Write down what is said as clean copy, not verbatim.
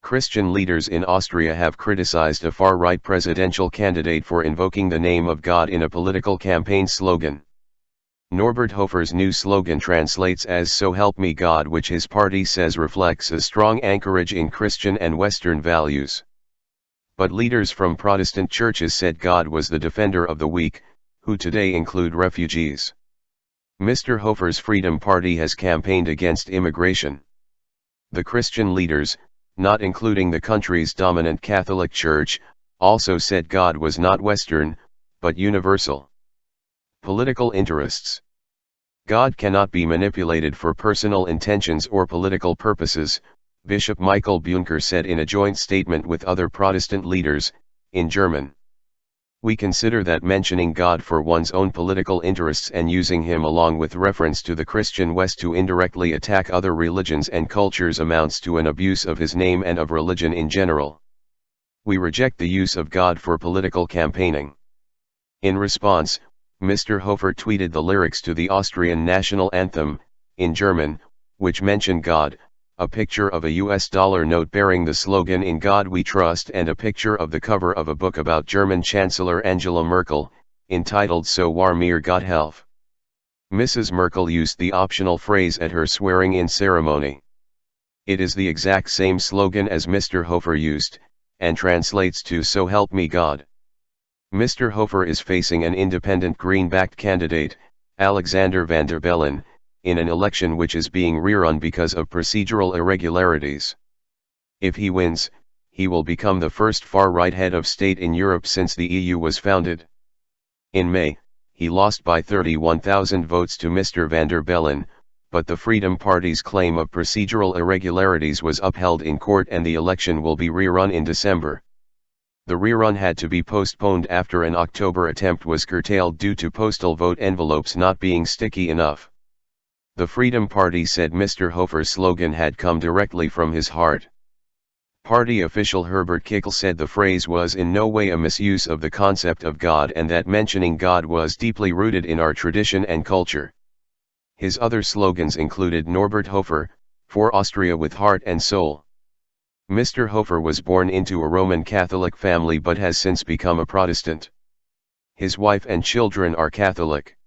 Christian leaders in Austria have criticized a far-right presidential candidate for invoking the name of God in a political campaign slogan. Norbert Hofer's new slogan translates as "So help me God," which his party says reflects a strong anchorage in Christian and Western values. But leaders from Protestant churches said God was the defender of the weak, who today include refugees. Mr. Hofer's Freedom Party has campaigned against immigration. The Christian leaders, not including the country's dominant Catholic Church, also said God was not Western, but universal. Political interests. God cannot be manipulated for personal intentions or political purposes, Bishop Michael Buenker said in a joint statement with other Protestant leaders, in German. We consider that mentioning God for one's own political interests and using him along with reference to the Christian West to indirectly attack other religions and cultures amounts to an abuse of his name and of religion in general. We reject the use of God for political campaigning. In response, Mr. Hofer tweeted the lyrics to the Austrian national anthem, in German, which mention God, a picture of a US dollar note bearing the slogan "In God We Trust" and a picture of the cover of a book about German Chancellor Angela Merkel, entitled "So wahr mir Gott helf." Mrs. Merkel used the optional phrase at her swearing-in ceremony. It is the exact same slogan as Mr. Hofer used, and translates to "So help me God." Mr. Hofer is facing an independent Green-backed candidate, Alexander van der Bellen, in an election which is being rerun because of procedural irregularities. If he wins, he will become the first far-right head of state in Europe since the EU was founded. In May, he lost by 31,000 votes to Mr. van der Bellen, but the Freedom Party's claim of procedural irregularities was upheld in court and the election will be rerun in December. The rerun had to be postponed after an October attempt was curtailed due to postal vote envelopes not being sticky enough. The Freedom Party said Mr. Hofer's slogan had come directly from his heart. Party official Herbert Kickl said the phrase was in no way a misuse of the concept of God and that mentioning God was deeply rooted in our tradition and culture. His other slogans included Norbert Hofer, "For Austria with Heart and Soul." Mr. Hofer was born into a Roman Catholic family but has since become a Protestant. His wife and children are Catholic.